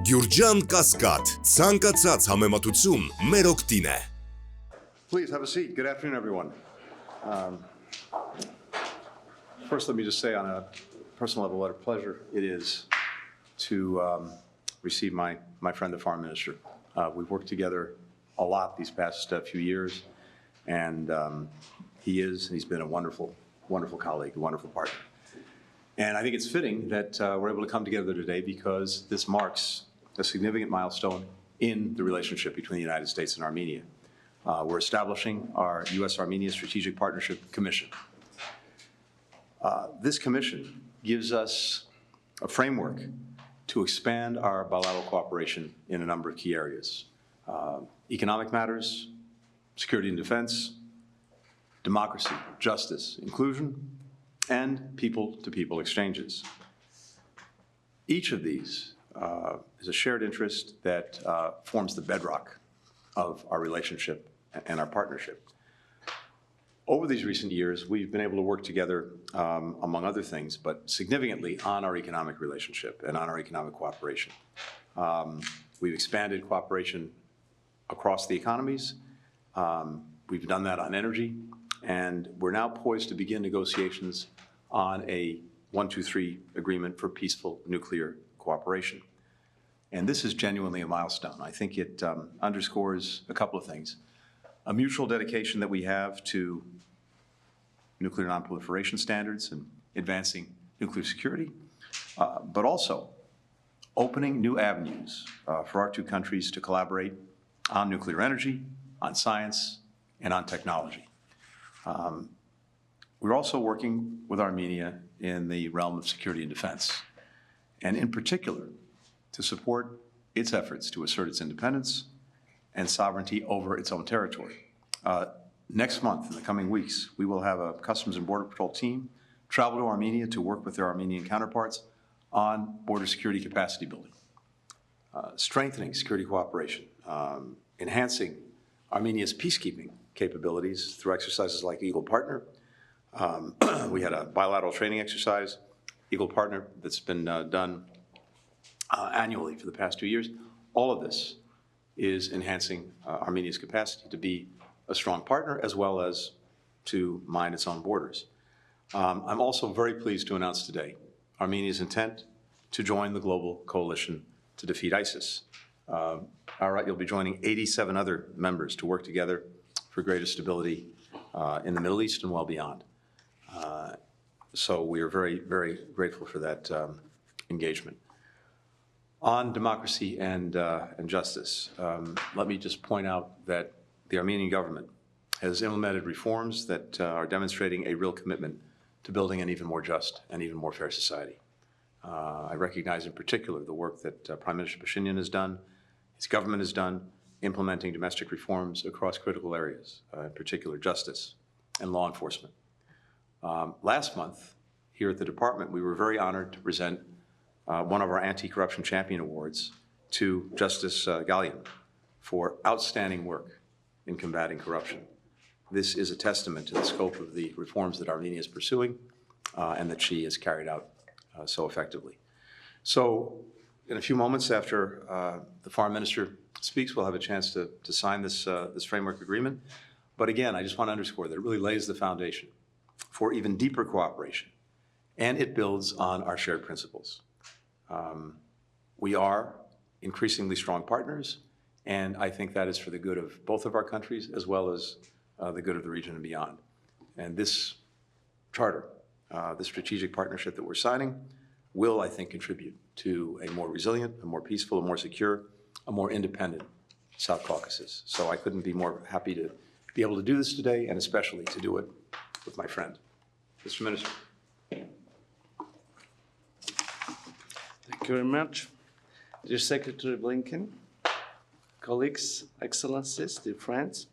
Գյուրջան Կասկադ, ցանկացած համեմատություն մեր օգտին է։ Please have a seat. Good afternoon, everyone. First, let me just say on a personal level what a pleasure it is to receive my friend, the Foreign Minister. We've worked together a lot these past few years, and he's been a wonderful, wonderful colleague, a wonderful partner. And I think it's fitting that we're able to come together today because this marks a significant milestone in the relationship between the United States and Armenia. We're establishing our U.S.-Armenia Strategic Partnership Commission. This commission gives us a framework to expand our bilateral cooperation in a number of key areas. Economic matters, security and defense, democracy, justice, inclusion, and people-to-people exchanges. Each of these is a shared interest that forms the bedrock of our relationship and our partnership. Over these recent years, we've been able to work together, among other things, but significantly on our economic relationship and on our economic cooperation. We've expanded cooperation across the economies. We've done that on energy, and we're now poised to begin negotiations on a 1-2-3 agreement for peaceful nuclear cooperation. And this is genuinely a milestone. I think it underscores a couple of things. A mutual dedication that we have to nuclear nonproliferation standards and advancing nuclear security, but also opening new avenues for our two countries to collaborate on nuclear energy, on science, and on technology. We're also working with Armenia in the realm of security and defense, and in particular, to support its efforts to assert its independence and sovereignty over its own territory. Next month, in the coming weeks, we will have a Customs and Border Patrol team travel to Armenia to work with their Armenian counterparts on border security capacity building, strengthening security cooperation, enhancing Armenia's peacekeeping capabilities through exercises like Eagle Partner. We had a bilateral training exercise, Eagle Partner, that's been done annually for the past 2 years. All of this is enhancing Armenia's capacity to be a strong partner as well as to mind its own borders. I'm also very pleased to announce today Armenia's intent to join the global coalition to defeat ISIS. You'll be joining 87 other members to work together for greater stability in the Middle East and well beyond. So we are very, very grateful for that engagement. On democracy and justice, let me just point out that the Armenian government has implemented reforms that are demonstrating a real commitment to building an even more just and even more fair society. I recognize in particular the work that Prime Minister Phashinian has done, his government has done, implementing domestic reforms across critical areas, in particular justice and law enforcement. Last month, here at the department, we were very honored to present one of our Anti-Corruption Champion Awards to Justice Gallian for outstanding work in combating corruption. This is a testament to the scope of the reforms that Armenia is pursuing and that she has carried out so effectively. So in a few moments after the Foreign Minister speaks, we'll have a chance to sign this framework agreement. But again, I just want to underscore that it really lays the foundation for even deeper cooperation, and it builds on our shared principles. We are increasingly strong partners, and I think that is for the good of both of our countries as well as the good of the region and beyond. And this charter, the strategic partnership that we're signing, will, I think, contribute to a more resilient, a more peaceful, a more secure, a more independent South Caucasus. So I couldn't be more happy to be able to do this today, and especially to do it with my friend. Mr. Minister. Thank you very much. Dear Secretary Blinken, colleagues, excellencies, dear friends,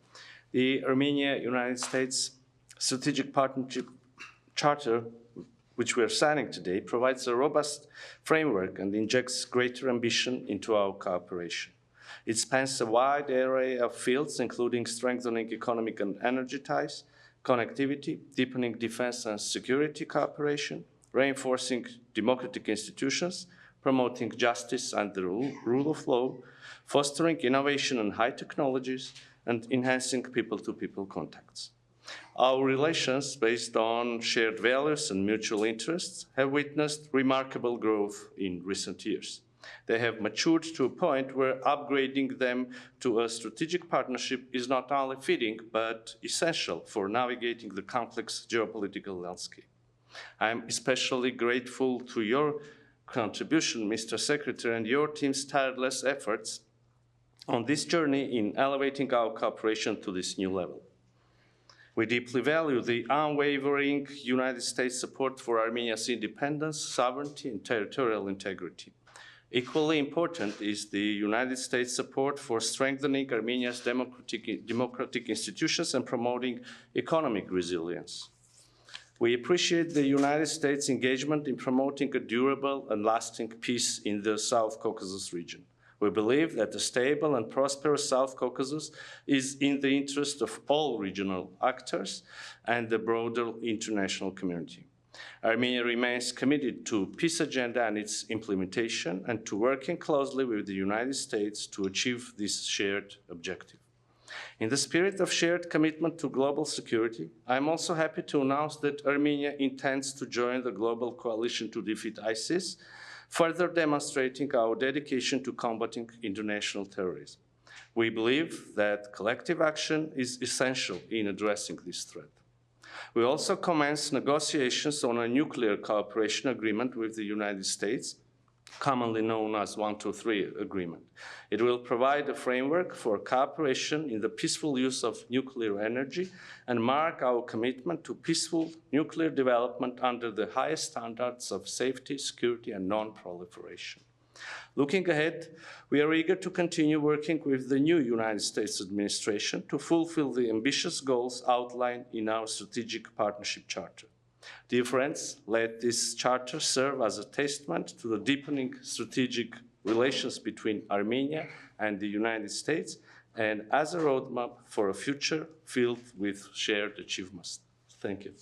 the Armenia-United States Strategic Partnership Charter, which we are signing today, provides a robust framework and injects greater ambition into our cooperation. It spans a wide array of fields, including strengthening economic and energy ties, connectivity, deepening defense and security cooperation, reinforcing democratic institutions, promoting justice and the rule of law, fostering innovation and high technologies, and enhancing people-to-people contacts. Our relations, based on shared values and mutual interests, have witnessed remarkable growth in recent years. They have matured to a point where upgrading them to a strategic partnership is not only fitting, but essential for navigating the complex geopolitical landscape. I am especially grateful to your contribution, Mr. Secretary, and your team's tireless efforts on this journey in elevating our cooperation to this new level. We deeply value the unwavering United States support for Armenia's independence, sovereignty, and territorial integrity. Equally important is the United States support for strengthening Armenia's democratic institutions and promoting economic resilience. We appreciate the United States' engagement in promoting a durable and lasting peace in the South Caucasus region. We believe that a stable and prosperous South Caucasus is in the interest of all regional actors and the broader international community. Armenia remains committed to peace agenda and its implementation and to working closely with the United States to achieve this shared objective. In the spirit of shared commitment to global security, I am also happy to announce that Armenia intends to join the global coalition to defeat ISIS, further demonstrating our dedication to combating international terrorism. We believe that collective action is essential in addressing this threat. We also commenced negotiations on a nuclear cooperation agreement with the United States, commonly known as 123 agreement. It will provide a framework for cooperation in the peaceful use of nuclear energy and mark our commitment to peaceful nuclear development under the highest standards of safety, security, and non-proliferation. Looking ahead, we are eager to continue working with the new United States administration to fulfill the ambitious goals outlined in our Strategic Partnership Charter. Dear friends, let this charter serve as a testament to the deepening strategic relations between Armenia and the United States and as a roadmap for a future filled with shared achievements. Thank you.